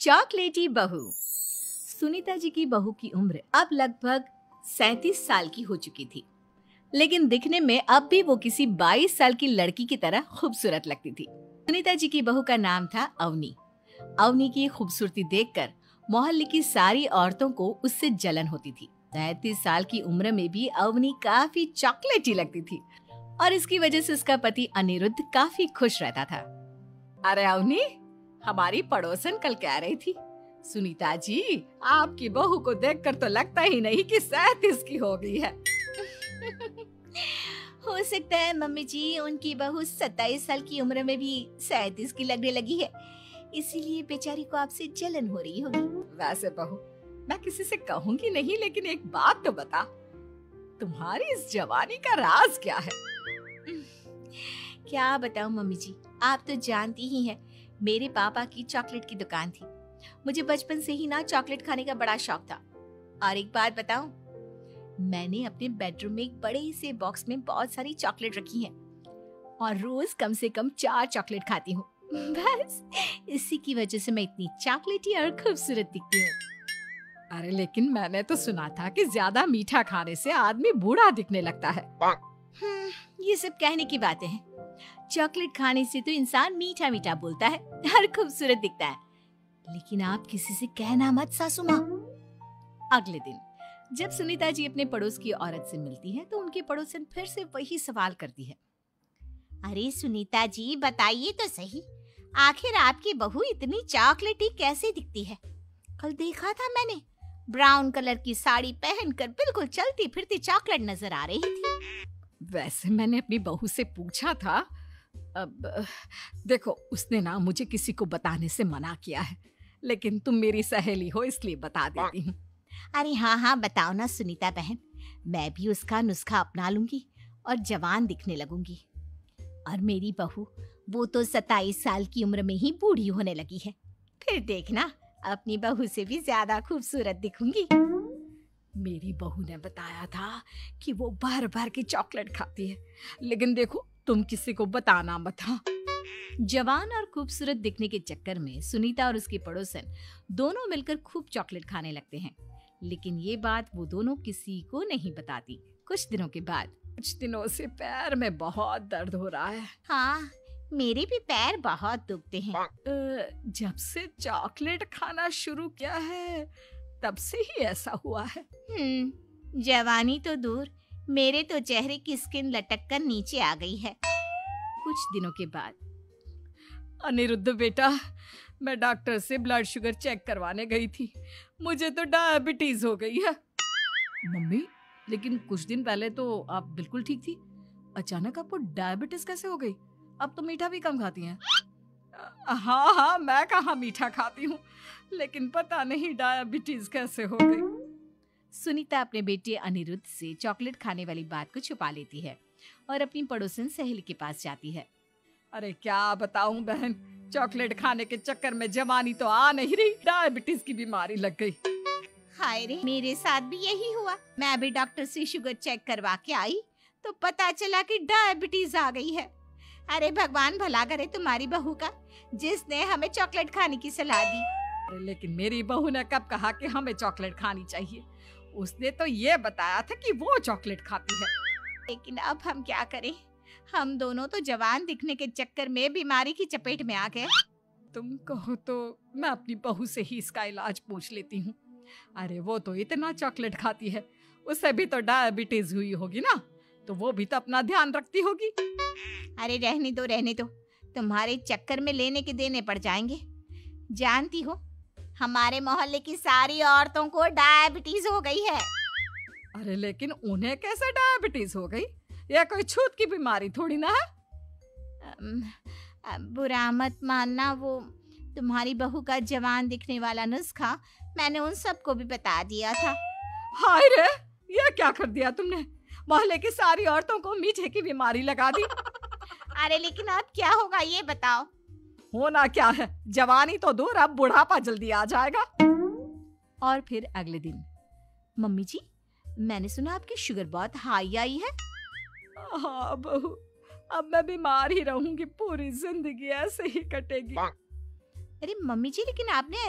चॉकलेटी बहू। सुनीता जी की बहू की उम्र अब लगभग 37 साल की हो चुकी थी, लेकिन दिखने में अब भी वो किसी 22 साल की लड़की की तरह खूबसूरत लगती थी। सुनीता जी की बहू का नाम था अवनी। अवनी की खूबसूरती देखकर मोहल्ले की सारी औरतों को उससे जलन होती थी। 37 साल की उम्र में भी अवनी काफी चॉकलेटी लगती थी और इसकी वजह से उसका पति अनिरुद्ध काफी खुश रहता था। अरे अवनी, हमारी पड़ोसन कल कह रही थी, सुनीता जी आपकी बहू को देखकर तो लगता ही नहीं कि 37 की हो गई है। हो सकता है मम्मी जी उनकी बहू 27 साल की उम्र में भी 37 की लगने लगी है, इसीलिए बेचारी को आपसे जलन हो रही होगी। वैसे बहू, मैं किसी से कहूंगी नहीं, लेकिन एक बात तो बता, तुम्हारी इस जवानी का राज क्या है? क्या बताऊं मम्मी जी, आप तो जानती ही हैं, मेरे पापा की चॉकलेट की दुकान थी। मुझे बचपन से ही ना चॉकलेट खाने का बड़ा शौक था। और एक बात बताऊं, मैंने अपने बेडरूम में एक बड़े से बॉक्स में बहुत सारी चॉकलेट रखी हैं और रोज कम से कम 4 चॉकलेट खाती हूँ। बस इसी की वजह से मैं इतनी चॉकलेटी और खूबसूरत दिखती हूँ। अरे लेकिन मैंने तो सुना था कि ज्यादा मीठा खाने से आदमी बूढ़ा दिखने लगता है। ये सब कहने की बातें हैं। चॉकलेट खाने से तो इंसान मीठा मीठा बोलता है और खूबसूरत दिखता है, लेकिन आप किसी से कहना मत सासू माँ। अगले दिन जब सुनीता जी अपने पड़ोस की औरत से मिलती है तो उनकी पड़ोसन फिर से वही सवाल करती है। अरे सुनीता जी बताइए तो सही, आखिर आपकी बहू इतनी चॉकलेटी कैसे दिखती है? कल देखा था मैंने, ब्राउन कलर की साड़ी पहनकर बिल्कुल चलती फिरती चॉकलेट नजर आ रही थी। वैसे मैंने अपनी बहू से पूछा था, अब देखो उसने ना मुझे किसी को बताने से मना किया है, लेकिन तुम मेरी सहेली हो इसलिए बता देती हूँ। अरे हाँ हाँ बताओ ना सुनीता बहन, मैं भी उसका नुस्खा अपना लूंगी और जवान दिखने लगूंगी। और मेरी बहू वो तो 27 साल की उम्र में ही बूढ़ी होने लगी है, फिर देखना अपनी बहू से भी ज्यादा खूबसूरत दिखूंगी। मेरी बहू ने बताया था कि वो भर भर के चॉकलेट खाती है, लेकिन देखो तुम किसी को बताना मत। हाँ। जवान और खूबसूरत दिखने के चक्कर में सुनीता और उसकी पड़ोसन दोनों मिलकर खूब चॉकलेट खाने लगते हैं, लेकिन ये बात वो दोनों किसी को नहीं बताती। कुछ दिनों से पैर में बहुत दर्द हो रहा है। हाँ, मेरे भी पैर बहुत दुखते हैं। जब से चॉकलेट खाना शुरू किया है तब से ही ऐसा हुआ है। जवानी तो दूर, मेरे तो चेहरे की स्किन लटक कर नीचे आ गई है। कुछ दिनों के बाद, अनिरुद्ध बेटा, मैं डॉक्टर से ब्लड शुगर चेक करवाने गई थी, मुझे तो डायबिटीज हो गई है। मम्मी, लेकिन कुछ दिन पहले तो आप बिल्कुल ठीक थी, अचानक आपको डायबिटीज कैसे हो गई? अब तो मीठा भी कम खाती हैं। हाँ, मैं कहाँ मीठा खाती हूँ, लेकिन पता नहीं डायबिटीज कैसे हो गई। सुनीता अपने बेटे अनिरुद्ध से चॉकलेट खाने वाली बात को छुपा लेती है और अपनी पड़ोसन सहेली के पास जाती है। अरे क्या बताऊं बहन, चॉकलेट खाने के चक्कर में जवानी तो आ नहीं रही, डायबिटीज की बीमारी लग गई। हाय रे, मेरे साथ भी यही हुआ। मैं अभी डॉक्टर से शुगर चेक करवा के आई तो पता चला कि डायबिटीज आ गई है। अरे भगवान भला करे तुम्हारी बहू का, जिसने हमें चॉकलेट खाने की सलाह दी। लेकिन मेरी बहू ने कब कहा कि हमें चॉकलेट खानी चाहिए? उसने तो ये बताया था कि वो चॉकलेट खाती है। लेकिन अब हम क्या करें, हम दोनों तो जवान दिखने के चक्कर में बीमारी की चपेट में आ गए। तुम कहो तो मैं अपनी बहू से ही इसका इलाज पूछ लेती हूँ। अरे वो तो इतना चॉकलेट खाती है, उसे भी तो डायबिटीज हुई होगी ना, तो वो भी तो अपना ध्यान रखती होगी। अरे रहने दो, तुम्हारे चक्कर में लेने के देने पड़ जाएंगे। जानती हो, हमारे मोहल्ले की सारी औरतों को डायबिटीज हो गई है। अरे लेकिन उन्हें कैसे डायबिटीज हो गई? यह कोई छूत की बीमारी थोड़ी ना है। बुरा मत मानना, वो तुम्हारी बहू का जवान दिखने वाला नुस्खा मैंने उन सबको भी बता दिया था। हाय रे, ये क्या कर दिया तुमने? मोहल्ले की सारी औरतों को मीठे की बीमारी लगा दी। अरे लेकिन अब क्या होगा ये बताओ। होना क्या है, जवानी तो दूर, अब बुढ़ापा जल्दी आ जाएगा। और फिर अगले दिन, मम्मी जी मैंने सुना आपकी शुगर बहुत हाई आई है। हाँ बहू, अब मैं बीमार ही रहूंगी, पूरी जिंदगी ऐसे ही कटेगी। अरे मम्मी जी, लेकिन आपने